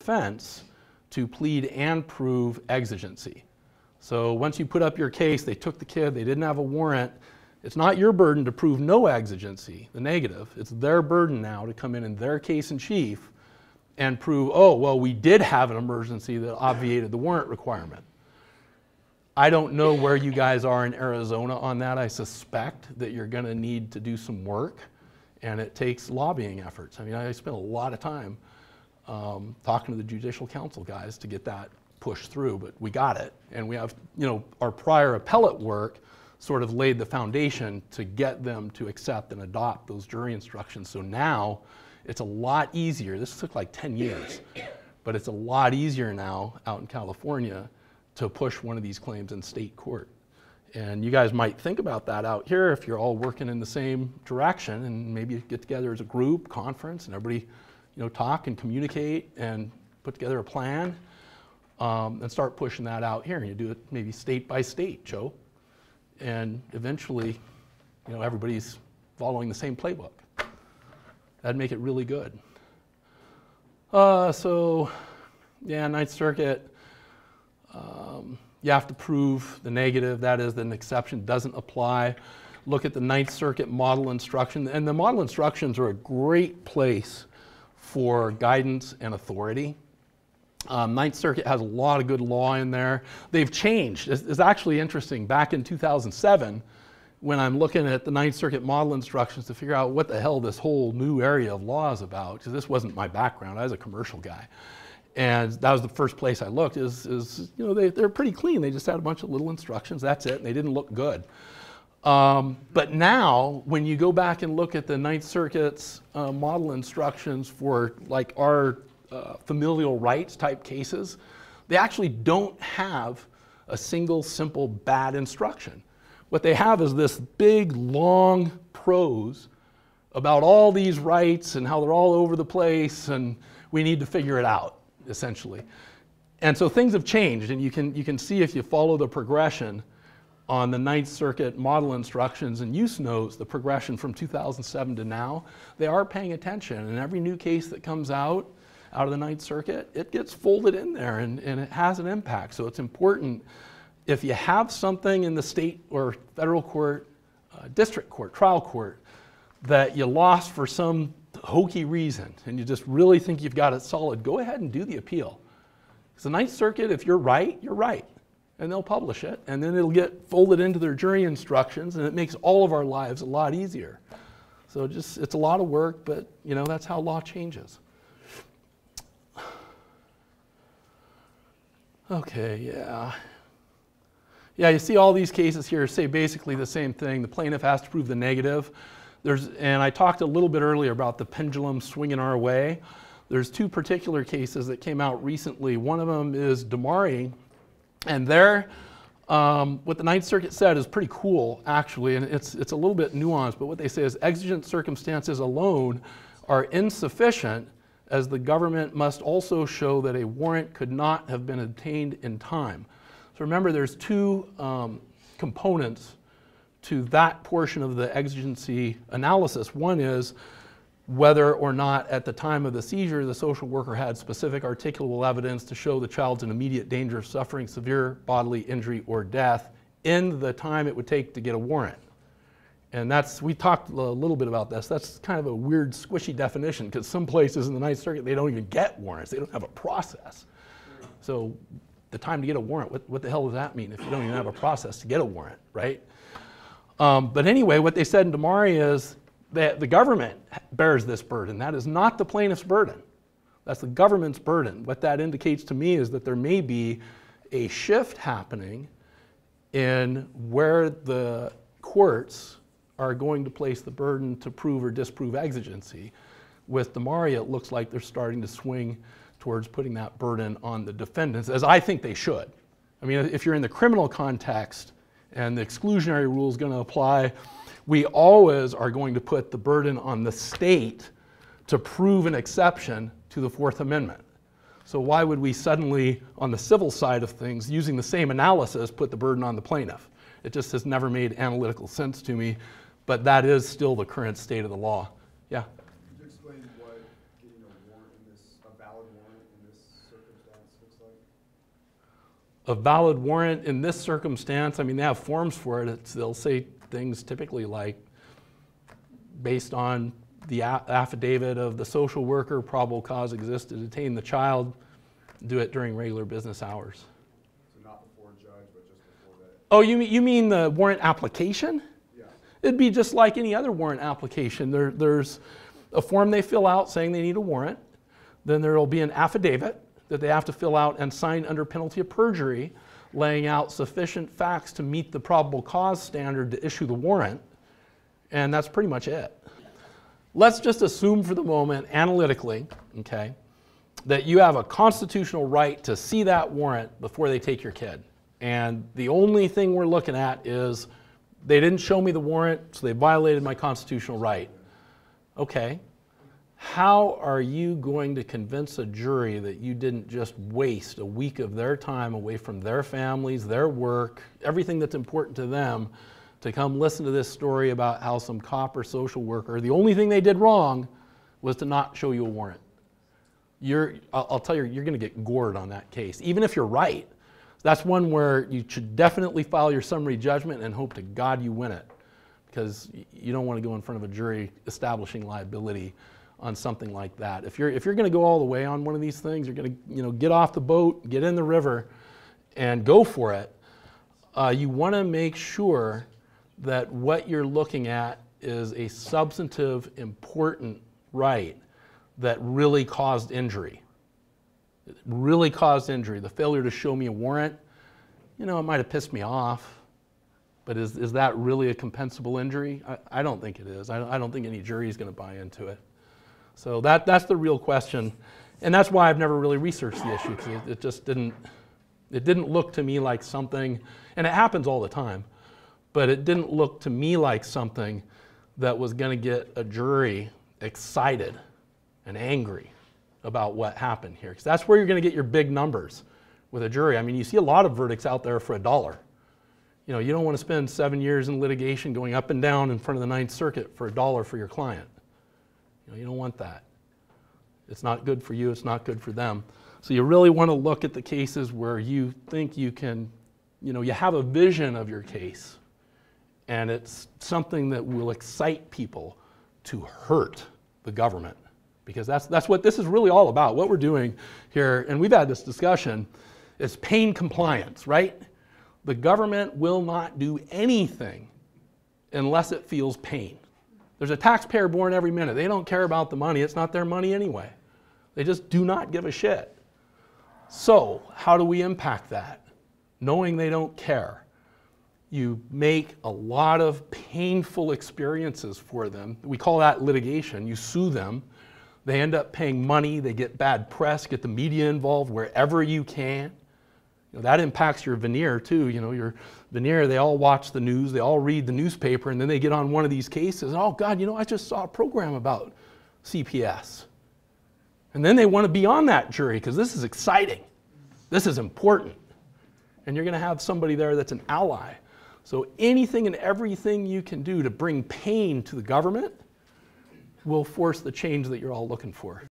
defense to plead and prove exigency. So once you put up your case, they took the kid, they didn't have a warrant, it's not your burden to prove no exigency, the negative. It's their burden now to come in their case in chief and prove, oh, well, we did have an emergency that obviated the warrant requirement. I don't know where you guys are in Arizona on that. I suspect that you're going to need to do some work, and it takes lobbying efforts. I mean, I spent a lot of time talking to the Judicial Council guys to get that pushed through, but we got it. And we have, you know, our prior appellate work sort of laid the foundation to get them to accept and adopt those jury instructions. So now it's a lot easier. This took like 10 years, but it's a lot easier now out in California to push one of these claims in state court. And you guys might think about that out here if you're all working in the same direction, and maybe get together as a group, conference, and everybody, you know, talk and communicate and put together a plan and start pushing that out here. And you do it maybe state by state, Joe. And eventually, you know, everybody's following the same playbook. That'd make it really good. So, yeah, Ninth Circuit, you have to prove the negative. That is, that an exception doesn't apply. Look at the Ninth Circuit model instruction. And the model instructions are a great place for guidance and authority. Ninth Circuit has a lot of good law in there. They've changed. It's actually interesting. Back in 2007, when I'm looking at the Ninth Circuit model instructions to figure out what the hell this whole new area of law is about, because this wasn't my background. I was a commercial guy. And that was the first place I looked, is you know, they're pretty clean. They just had a bunch of little instructions, that's it, and they didn't look good. But now, when you go back and look at the Ninth Circuit's model instructions for like our familial rights type cases, they actually don't have a single simple bad instruction. What they have is this big long prose about all these rights and how they're all over the place and we need to figure it out, essentially. And so things have changed, and you can see if you follow the progression on the Ninth Circuit model instructions and use notes, the progression from 2007 to now, they are paying attention. And every new case that comes out of the Ninth Circuit, it gets folded in there and it has an impact. So it's important, if you have something in the state or federal court, district court, trial court, that you lost for some hokey reason and you just really think you've got it solid, go ahead and do the appeal. Because the Ninth Circuit, if you're right, you're right. And they'll publish it, and then it'll get folded into their jury instructions, and it makes all of our lives a lot easier. So just, it's a lot of work, but you know, that's how law changes. Okay, yeah. Yeah, you see all these cases here say basically the same thing. The plaintiff has to prove the negative. And I talked a little bit earlier about the pendulum swinging our way. There's two particular cases that came out recently. One of them is Damari, and there, what the Ninth Circuit said is pretty cool, actually, and it's a little bit nuanced, but what they say is exigent circumstances alone are insufficient, as the government must also show that a warrant could not have been obtained in time. So remember, there's two components to that portion of the exigency analysis. One is whether or not at the time of the seizure the social worker had specific articulable evidence to show the child's in immediate danger of suffering severe bodily injury or death in the time it would take to get a warrant. And that's, we talked a little bit about this, that's kind of a weird squishy definition, because some places in the Ninth Circuit they don't even get warrants, they don't have a process. So the time to get a warrant, what the hell does that mean if you don't even have a process to get a warrant, right? But anyway, what they said in Damari is that the government bears this burden. That is not the plaintiff's burden. That's the government's burden. What that indicates to me is that there may be a shift happening in where the courts are going to place the burden to prove or disprove exigency. With Damari, it looks like they're starting to swing towards putting that burden on the defendants, as I think they should. I mean, if you're in the criminal context and the exclusionary rule is going to apply, we always are going to put the burden on the state to prove an exception to the Fourth Amendment. So why would we suddenly, on the civil side of things, using the same analysis, put the burden on the plaintiff? It just has never made analytical sense to me, but that is still the current state of the law. Yeah? Could you explain what getting a warrant in this, a valid warrant in this a valid warrant in this circumstance, I mean, they have forms for it. They'll say things typically like, based on the affidavit of the social worker, probable cause exists to detain the child, do it during regular business hours. So not before a judge, but just before that? Oh, you mean the warrant application? Yeah. It'd be just like any other warrant application. There's a form they fill out saying they need a warrant. Then there'll be an affidavit that they have to fill out and sign under penalty of perjury, laying out sufficient facts to meet the probable cause standard to issue the warrant. And that's pretty much it. Let's just assume for the moment, analytically, okay, that you have a constitutional right to see that warrant before they take your kid. And the only thing we're looking at is they didn't show me the warrant, so they violated my constitutional right. Okay. How are you going to convince a jury that you didn't just waste a week of their time away from their families, their work, everything that's important to them, to come listen to this story about how some cop or social worker, the only thing they did wrong was to not show you a warrant? I'll tell you, you're going to get gored on that case, even if you're right. That's one where you should definitely file your summary judgment and hope to God you win it, because you don't want to go in front of a jury establishing liability on something like that. If you're going to go all the way on one of these things, you're going to get off the boat, get in the river, and go for it. You want to make sure that what you're looking at is a substantive, important right that really caused injury. It really caused injury. The failure to show me a warrant, it might have pissed me off, but is that really a compensable injury? I don't think it is. I don't think any jury is going to buy into it. So that's the real question, and that's why I've never really researched the issue, because it just didn't look to me like something, and it happens all the time, but it didn't look to me like something that was going to get a jury excited and angry about what happened here, because that's where you're going to get your big numbers with a jury. I mean, you see a lot of verdicts out there for $1. You don't want to spend 7 years in litigation going up and down in front of the Ninth Circuit for $1 for your client. You don't want that. It's not good for you, it's not good for them. So you really want to look at the cases where you think you can, you have a vision of your case, and it's something that will excite people to hurt the government. Because that's what this is really all about. What we're doing here, and we've had this discussion, is pain compliance, right? The government will not do anything unless it feels pain. There's a taxpayer born every minute. They don't care about the money. It's not their money anyway. They just do not give a shit. So how do we impact that? Knowing they don't care. You make a lot of painful experiences for them. We call that litigation. You sue them. They end up paying money. They get bad press, get the media involved wherever you can. That impacts your veneer too. Your veneer, they all watch the news, they all read the newspaper, and then they get on one of these cases. Oh God, I just saw a program about CPS. And then they want to be on that jury because this is exciting. This is important. And you're going to have somebody there that's an ally. So anything and everything you can do to bring pain to the government will force the change that you're all looking for.